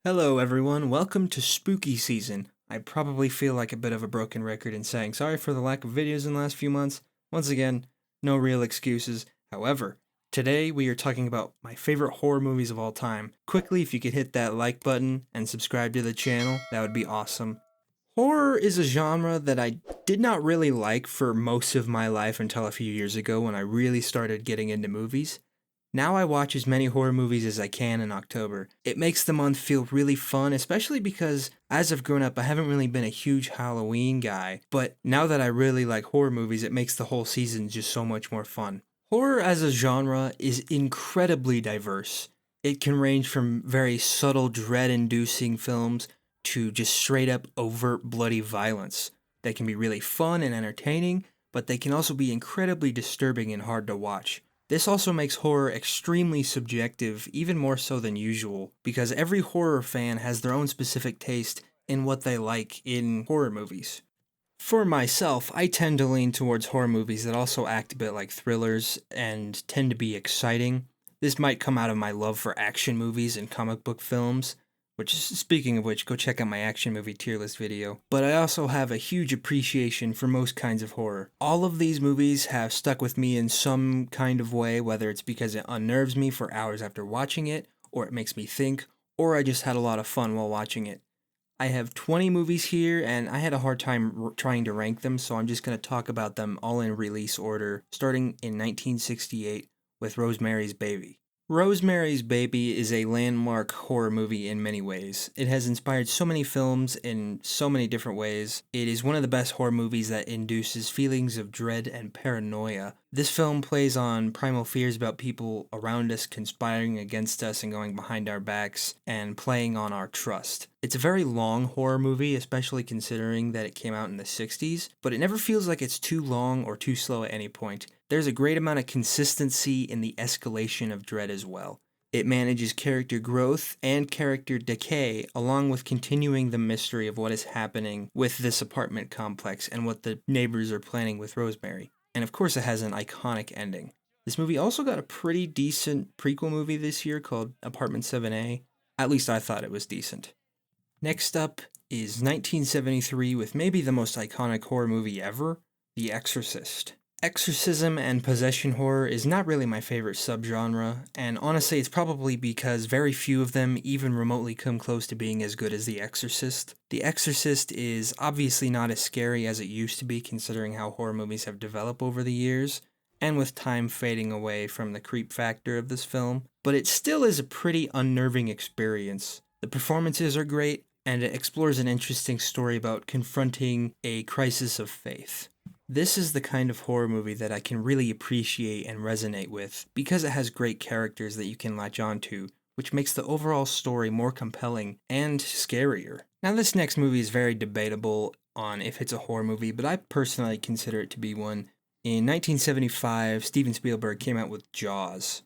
Hello, everyone. Welcome to spooky season. I probably feel like a bit of a broken record in saying sorry for the lack of videos in the last few months. Once again, no real excuses. However, today we are talking about my favorite horror movies of all time. Quickly, if you could hit that like button and subscribe to the channel, that would be awesome. Horror is a genre that I did not really like for most of my life until a few years ago when I really started getting into movies. Now I watch as many horror movies as I can in October. It makes the month feel really fun, especially because as I've grown up, I haven't really been a huge Halloween guy. But now that I really like horror movies, it makes the whole season just so much more fun. Horror as a genre is incredibly diverse. It can range from very subtle, dread inducing films to just straight up overt bloody violence. They can be really fun and entertaining, but they can also be incredibly disturbing and hard to watch. This also makes horror extremely subjective, even more so than usual, because every horror fan has their own specific taste in what they like in horror movies. For myself, I tend to lean towards horror movies that also act a bit like thrillers and tend to be exciting. This might come out of my love for action movies and comic book films, which, speaking of which, go check out my action movie tier list video. But I also have a huge appreciation for most kinds of horror. All of these movies have stuck with me in some kind of way, whether it's because it unnerves me for hours after watching it, or it makes me think, or I just had a lot of fun while watching it. I have 20 movies here, and I had a hard time trying to rank them, so I'm just going to talk about them all in release order, starting in 1968 with Rosemary's Baby. Rosemary's Baby is a landmark horror movie in many ways. It has inspired so many films in so many different ways. It is one of the best horror movies that induces feelings of dread and paranoia. This film plays on primal fears about people around us conspiring against us and going behind our backs and playing on our trust. It's a very long horror movie, especially considering that it came out in the 60s, but it never feels like it's too long or too slow at any point. There's a great amount of consistency in the escalation of dread as well. It manages character growth and character decay, along with continuing the mystery of what is happening with this apartment complex and what the neighbors are planning with Rosemary. And of course, it has an iconic ending. This movie also got a pretty decent prequel movie this year called Apartment 7A. At least I thought it was decent. Next up is 1973 with maybe the most iconic horror movie ever, The Exorcist. Exorcism and possession horror is not really my favorite subgenre, and honestly, it's probably because very few of them even remotely come close to being as good as The Exorcist. The Exorcist is obviously not as scary as it used to be, considering how horror movies have developed over the years, and with time fading away from the creep factor of this film, but it still is a pretty unnerving experience. The performances are great, and it explores an interesting story about confronting a crisis of faith. This is the kind of horror movie that I can really appreciate and resonate with because it has great characters that you can latch onto, which makes the overall story more compelling and scarier. Now, this next movie is very debatable on if it's a horror movie, but I personally consider it to be one. In 1975, Steven Spielberg came out with Jaws.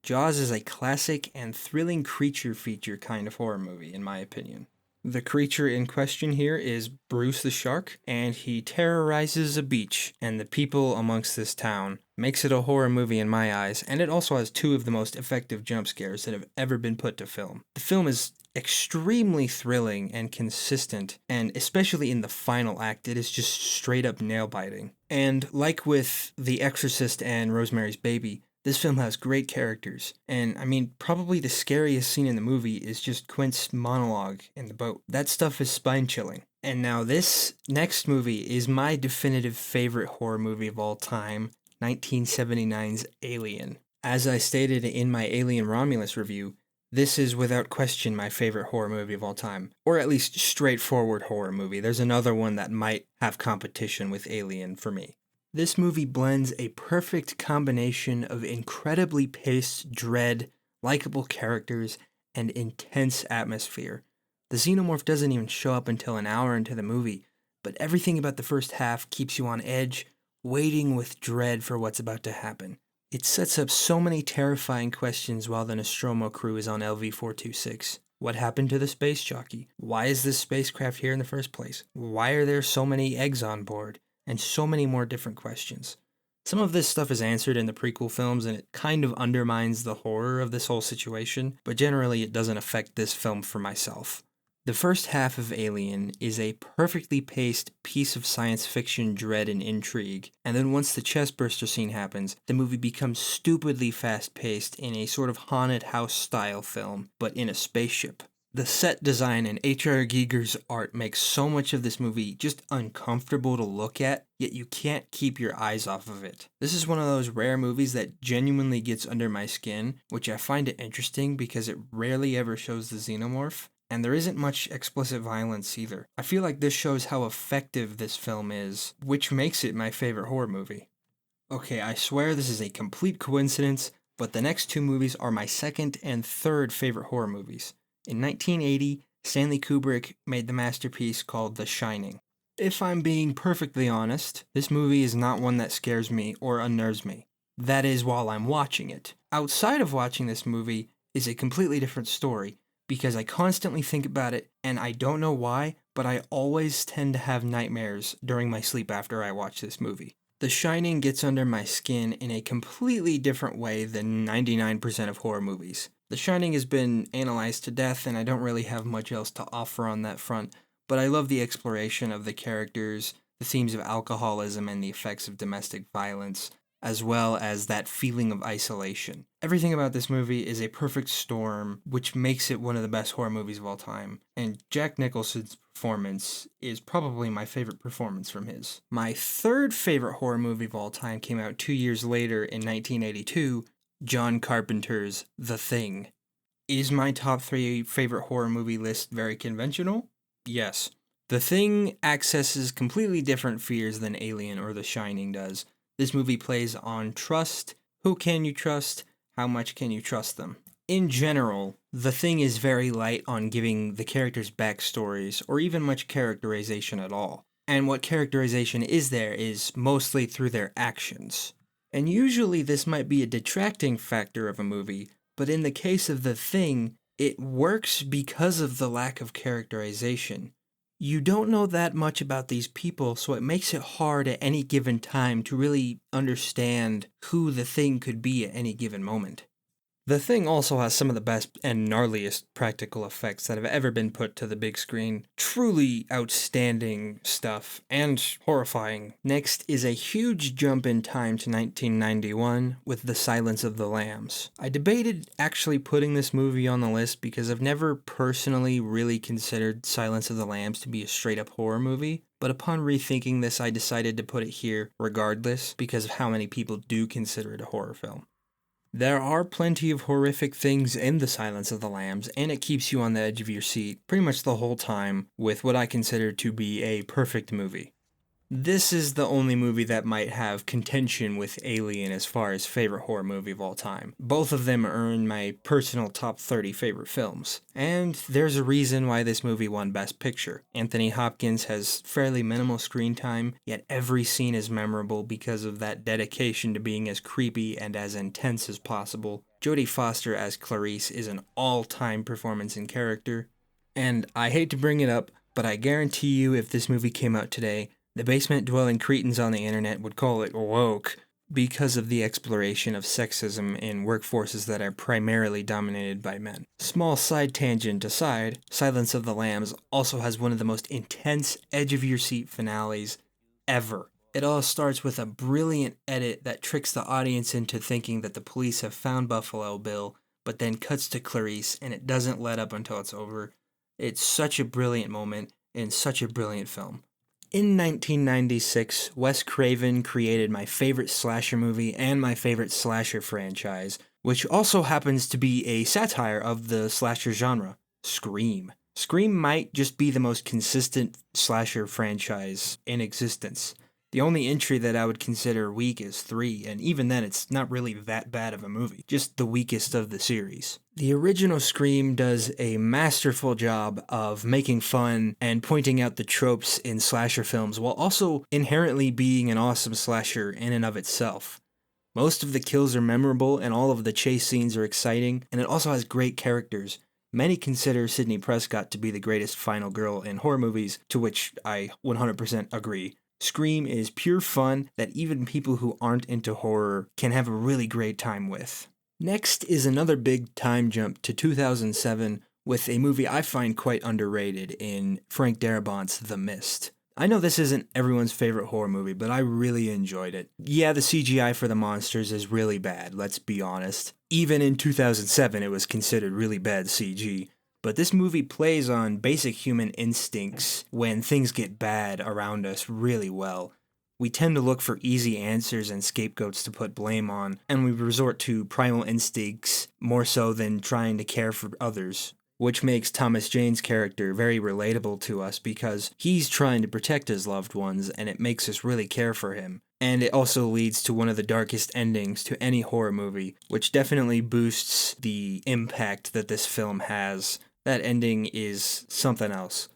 Jaws is a classic and thrilling creature feature kind of horror movie, in my opinion. The creature in question here is Bruce the Shark, and he terrorizes a beach and the people amongst this town. Makes it a horror movie in my eyes, and it also has two of the most effective jump scares that have ever been put to film. The film is extremely thrilling and consistent, and especially in the final act, it is just straight up nail biting. And like with The Exorcist and Rosemary's Baby, this film has great characters, and I mean, probably the scariest scene in the movie is just Quint's monologue in the boat. That stuff is spine chilling. And now, this next movie is my definitive favorite horror movie of all time, 1979's Alien. As I stated in my Alien Romulus review, this is without question my favorite horror movie of all time, or at least straightforward horror movie. There's another one that might have competition with Alien for me. This movie blends a perfect combination of incredibly paced dread, likable characters, and intense atmosphere. The xenomorph doesn't even show up until an hour into the movie, but everything about the first half keeps you on edge, waiting with dread for what's about to happen. It sets up so many terrifying questions while the Nostromo crew is on LV 426. What happened to the space jockey? Why is this spacecraft here in the first place? Why are there so many eggs on board? And so many more different questions. Some of this stuff is answered in the prequel films and it kind of undermines the horror of this whole situation, but generally it doesn't affect this film for myself. The first half of Alien is a perfectly paced piece of science fiction dread and intrigue, and then once the chestburster scene happens, the movie becomes stupidly fast-paced in a sort of haunted house-style film, but in a spaceship. The set design and H.R. Giger's art makes so much of this movie just uncomfortable to look at, yet you can't keep your eyes off of it. This is one of those rare movies that genuinely gets under my skin, which I find it interesting because it rarely ever shows the xenomorph. And there isn't much explicit violence either. I feel like this shows how effective this film is, which makes it my favorite horror movie. Okay, I swear this is a complete coincidence, but the next two movies are my second and third favorite horror movies. In 1980, Stanley Kubrick made the masterpiece called The Shining. If I'm being perfectly honest, this movie is not one that scares me or unnerves me. That is while I'm watching it. Outside of watching this movie is a completely different story, because I constantly think about it, and I don't know why, but I always tend to have nightmares during my sleep after I watch this movie. The Shining gets under my skin in a completely different way than 99% of horror movies. The Shining has been analyzed to death, and I don't really have much else to offer on that front, but I love the exploration of the characters, the themes of alcoholism and the effects of domestic violence, as well as that feeling of isolation. Everything about this movie is a perfect storm, which makes it one of the best horror movies of all time, and Jack Nicholson's performance is probably my favorite performance from his. My third favorite horror movie of all time came out 2 years later in 1982, John Carpenter's The Thing. Is my top 3 favorite horror movie list very conventional? Yes. The Thing accesses completely different fears than Alien or The Shining does. This movie plays on trust. Who can you trust? How much can you trust them? In general, The Thing is very light on giving the characters backstories or even much characterization at all. And what characterization is there is mostly through their actions. And usually this might be a detracting factor of a movie, but in the case of The Thing, it works because of the lack of characterization. You don't know that much about these people, so it makes it hard at any given time to really understand who the Thing could be at any given moment. The Thing also has some of the best and gnarliest practical effects that have ever been put to the big screen. Truly outstanding stuff, and horrifying. Next is a huge jump in time to 1991 with The Silence of the Lambs. I debated actually putting this movie on the list because I've never personally really considered Silence of the Lambs to be a straight up horror movie. But upon rethinking this, I decided to put it here regardless because of how many people do consider it a horror film. There are plenty of horrific things in The Silence of the Lambs, and it keeps you on the edge of your seat pretty much the whole time with what I consider to be a perfect movie. This is the only movie that might have contention with Alien as far as favorite horror movie of all time. Both of them earn my personal top 30 favorite films. And there's a reason why this movie won Best Picture. Anthony Hopkins has fairly minimal screen time, yet every scene is memorable because of that dedication to being as creepy and as intense as possible. Jodie Foster as Clarice is an all-time performance in character. And I hate to bring it up, but I guarantee you if this movie came out today, the basement-dwelling cretins on the internet would call it woke because of the exploration of sexism in workforces that are primarily dominated by men. Small side tangent aside, Silence of the Lambs also has one of the most intense edge-of-your-seat finales ever. It all starts with a brilliant edit that tricks the audience into thinking that the police have found Buffalo Bill, but then cuts to Clarice and it doesn't let up until it's over. It's such a brilliant moment in such a brilliant film. In 1996, Wes Craven created my favorite slasher movie and my favorite slasher franchise, which also happens to be a satire of the slasher genre, Scream. Scream might just be the most consistent slasher franchise in existence. The only entry that I would consider weak is 3, and even then it's not really that bad of a movie, just the weakest of the series. The original Scream does a masterful job of making fun and pointing out the tropes in slasher films while also inherently being an awesome slasher in and of itself. Most of the kills are memorable and all of the chase scenes are exciting, and it also has great characters. Many consider Sidney Prescott to be the greatest final girl in horror movies, to which I 100% agree. Scream is pure fun that even people who aren't into horror can have a really great time with. Next is another big time jump to 2007 with a movie I find quite underrated in Frank Darabont's The Mist. I know this isn't everyone's favorite horror movie, but I really enjoyed it. Yeah, the CGI for the monsters is really bad, let's be honest. Even in 2007, it was considered really bad CG. But this movie plays on basic human instincts when things get bad around us really well. We tend to look for easy answers and scapegoats to put blame on, and we resort to primal instincts more so than trying to care for others, which makes Thomas Jane's character very relatable to us because he's trying to protect his loved ones and it makes us really care for him. And it also leads to one of the darkest endings to any horror movie, which definitely boosts the impact that this film has. That ending is something else.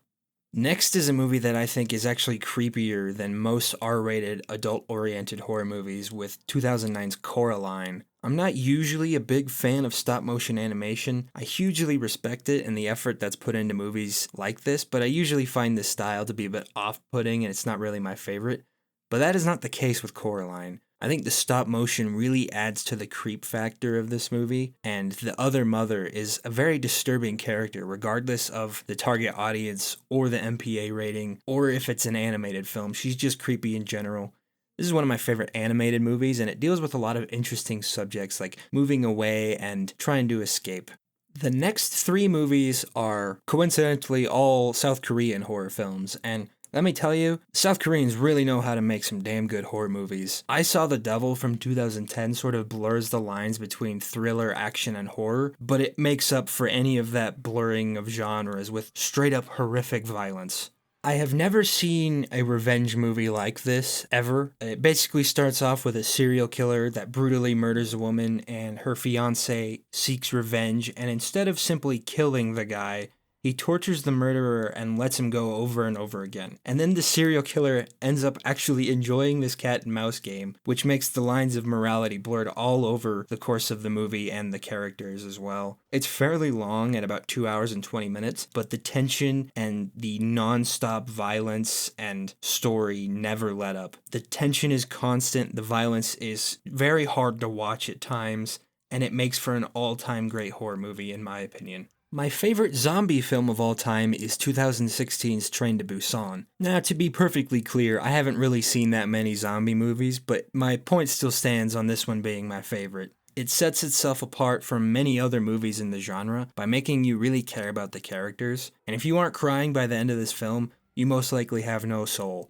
Next is a movie that I think is actually creepier than most R-rated adult-oriented horror movies with 2009's Coraline. I'm not usually a big fan of stop-motion animation. I hugely respect it and the effort that's put into movies like this, but I usually find this style to be a bit off-putting and it's not really my favorite. But that is not the case with Coraline. I think the stop motion really adds to the creep factor of this movie, and the other mother is a very disturbing character regardless of the target audience or the MPA rating, or if it's an animated film. She's just creepy in general. This is one of my favorite animated movies, and it deals with a lot of interesting subjects like moving away and trying to escape. The next three movies are coincidentally all South Korean horror films, and let me tell you, South Koreans really know how to make some damn good horror movies. I Saw the Devil from 2010 sort of blurs the lines between thriller, action, and horror, but it makes up for any of that blurring of genres with straight up horrific violence. I have never seen a revenge movie like this, ever. It basically starts off with a serial killer that brutally murders a woman and her fiancé seeks revenge, and instead of simply killing the guy, he tortures the murderer and lets him go over and over again. And then the serial killer ends up actually enjoying this cat and mouse game, which makes the lines of morality blurred all over the course of the movie and the characters as well. It's fairly long at about 2 hours and 20 minutes, but the tension and the non-stop violence and story never let up. The tension is constant, the violence is very hard to watch at times, and it makes for an all-time great horror movie in my opinion. My favorite zombie film of all time is 2016's Train to Busan. Now, to be perfectly clear, I haven't really seen that many zombie movies, but my point still stands on this one being my favorite. It sets itself apart from many other movies in the genre by making you really care about the characters, and if you aren't crying by the end of this film, you most likely have no soul.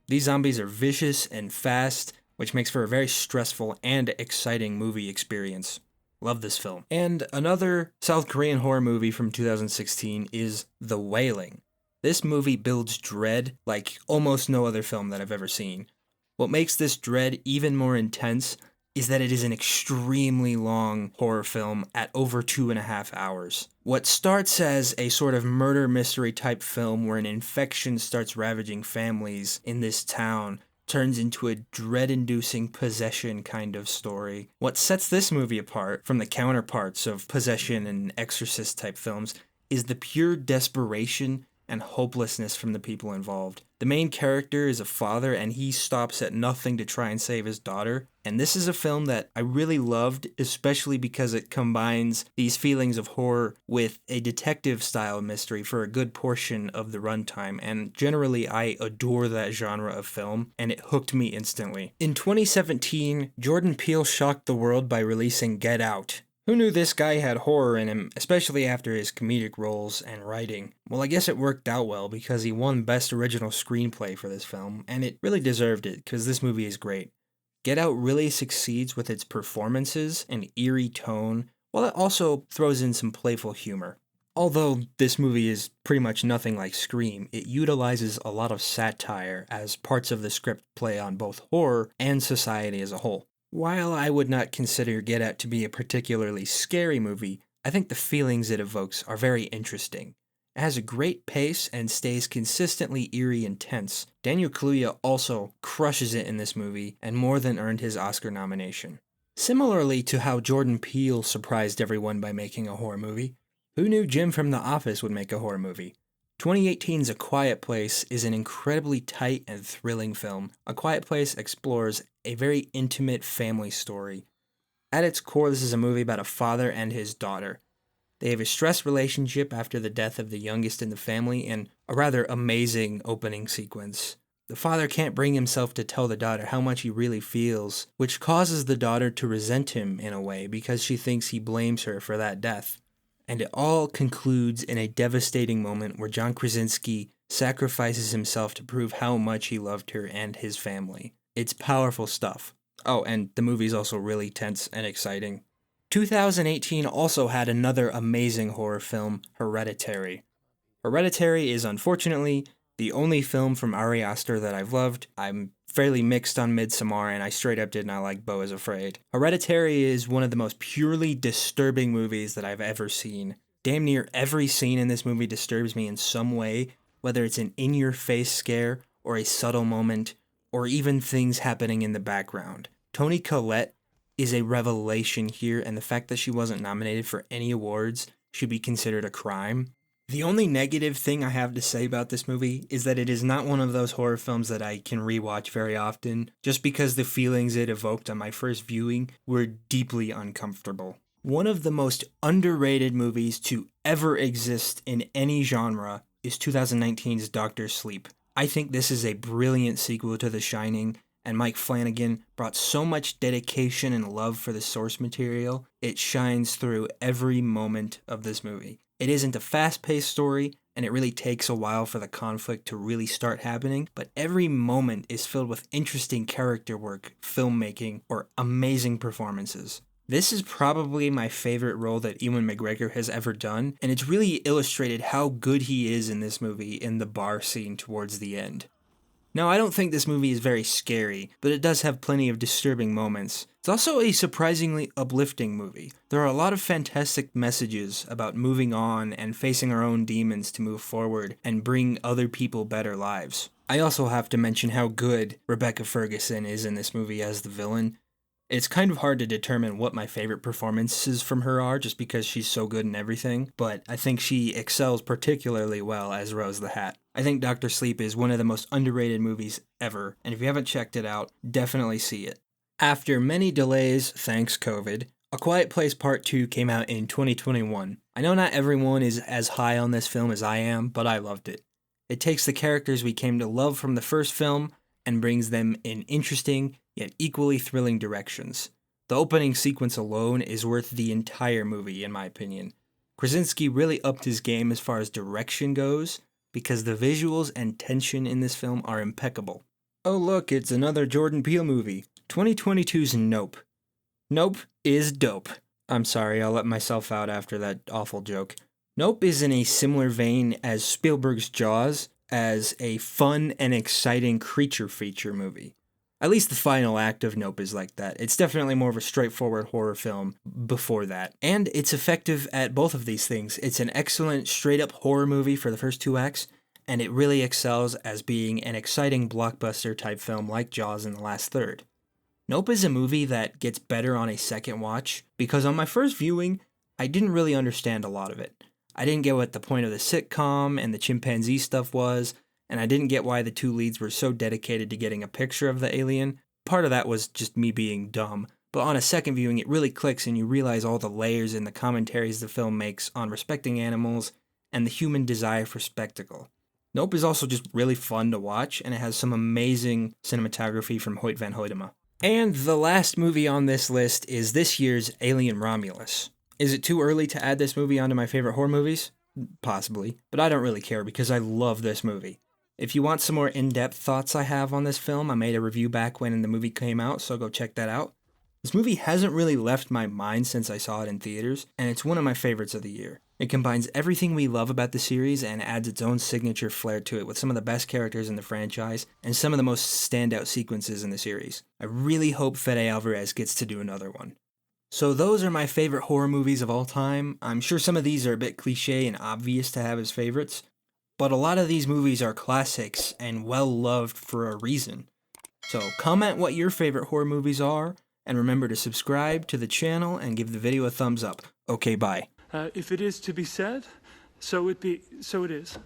These zombies are vicious and fast, which makes for a very stressful and exciting movie experience. Love this film. And another South Korean horror movie from 2016 is The Wailing. This movie builds dread like almost no other film that I've ever seen. What makes this dread even more intense is that it is an extremely long horror film at over 2.5 hours. What starts as a sort of murder mystery type film where an infection starts ravaging families in this town turns into a dread-inducing possession kind of story. What sets this movie apart from the counterparts of possession and exorcist type films is the pure desperation and hopelessness from the people involved. The main character is a father and he stops at nothing to try and save his daughter. And this is a film that I really loved, especially because it combines these feelings of horror with a detective-style mystery for a good portion of the runtime, and generally I adore that genre of film, and it hooked me instantly. In 2017, Jordan Peele shocked the world by releasing Get Out. Who knew this guy had horror in him, especially after his comedic roles and writing? Well, I guess it worked out well because he won Best Original Screenplay for this film, and it really deserved it because this movie is great. Get Out really succeeds with its performances and eerie tone, while it also throws in some playful humor. Although this movie is pretty much nothing like Scream, it utilizes a lot of satire as parts of the script play on both horror and society as a whole. While I would not consider Get Out to be a particularly scary movie, I think the feelings it evokes are very interesting. It has a great pace and stays consistently eerie and tense. Daniel Kaluuya also crushes it in this movie and more than earned his Oscar nomination. Similarly to how Jordan Peele surprised everyone by making a horror movie, who knew Jim from The Office would make a horror movie? 2018's A Quiet Place is an incredibly tight and thrilling film. A Quiet Place explores a very intimate family story. At its core, this is a movie about a father and his daughter. They have a stressed relationship after the death of the youngest in the family and a rather amazing opening sequence. The father can't bring himself to tell the daughter how much he really feels, which causes the daughter to resent him in a way because she thinks he blames her for that death. And it all concludes in a devastating moment where John Krasinski sacrifices himself to prove how much he loved her and his family. It's powerful stuff. Oh, and the movie's also really tense and exciting. 2018 also had another amazing horror film, Hereditary. Hereditary is unfortunately the only film from Ari Aster that I've loved. I'm fairly mixed on Midsommar, and I straight up did not like Beau is Afraid. Hereditary is one of the most purely disturbing movies that I've ever seen. Damn near every scene in this movie disturbs me in some way, whether it's an in-your-face scare, or a subtle moment, or even things happening in the background. Toni Collette is a revelation here, and the fact that she wasn't nominated for any awards should be considered a crime. The only negative thing I have to say about this movie is that it is not one of those horror films that I can rewatch very often, just because the feelings it evoked on my first viewing were deeply uncomfortable. One of the most underrated movies to ever exist in any genre is 2019's Doctor Sleep. I think this is a brilliant sequel to The Shining, and Mike Flanagan brought so much dedication and love for the source material, it shines through every moment of this movie. It isn't a fast-paced story, and it really takes a while for the conflict to really start happening, but every moment is filled with interesting character work, filmmaking, or amazing performances. This is probably my favorite role that Ewan McGregor has ever done, and it's really illustrated how good he is in this movie in the bar scene towards the end. Now, I don't think this movie is very scary, but it does have plenty of disturbing moments. It's also a surprisingly uplifting movie. There are a lot of fantastic messages about moving on and facing our own demons to move forward and bring other people better lives. I also have to mention how good Rebecca Ferguson is in this movie as the villain. It's kind of hard to determine what my favorite performances from her are just because she's so good in everything, but I think she excels particularly well as Rose the Hat. I think Dr. Sleep is one of the most underrated movies ever, and if you haven't checked it out, definitely see it. After many delays, thanks COVID, A Quiet Place Part 2 came out in 2021. I know not everyone is as high on this film as I am, but I loved it. It takes the characters we came to love from the first film and brings them in interesting, yet equally thrilling directions. The opening sequence alone is worth the entire movie, in my opinion. Krasinski really upped his game as far as direction goes, because the visuals and tension in this film are impeccable. Oh look, it's another Jordan Peele movie. 2022's Nope. Nope is dope. I'm sorry, I'll let myself out after that awful joke. Nope is in a similar vein as Spielberg's Jaws, as a fun and exciting creature feature movie. At least the final act of Nope is like that. It's definitely more of a straightforward horror film before that. And it's effective at both of these things. It's an excellent straight-up horror movie for the first two acts, and it really excels as being an exciting blockbuster type film like Jaws in the last third. Nope is a movie that gets better on a second watch, because on my first viewing, I didn't really understand a lot of it. I didn't get what the point of the sitcom and the chimpanzee stuff was, and I didn't get why the two leads were so dedicated to getting a picture of the alien. Part of that was just me being dumb, but on a second viewing it really clicks and you realize all the layers and the commentaries the film makes on respecting animals and the human desire for spectacle. Nope is also just really fun to watch, and it has some amazing cinematography from Hoyt van Hoytema. And the last movie on this list is this year's Alien Romulus. Is it too early to add this movie onto my favorite horror movies? Possibly, but I don't really care because I love this movie. If you want some more in-depth thoughts I have on this film, I made a review back when the movie came out, so go check that out. This movie hasn't really left my mind since I saw it in theaters, and it's one of my favorites of the year. It combines everything we love about the series and adds its own signature flair to it with some of the best characters in the franchise and some of the most standout sequences in the series. I really hope Fede Alvarez gets to do another one. So those are my favorite horror movies of all time. I'm sure some of these are a bit cliche and obvious to have as favorites, but a lot of these movies are classics and well-loved for a reason. So comment what your favorite horror movies are, and remember to subscribe to the channel and give the video a thumbs up. Okay, bye. If it is to be said, so it is.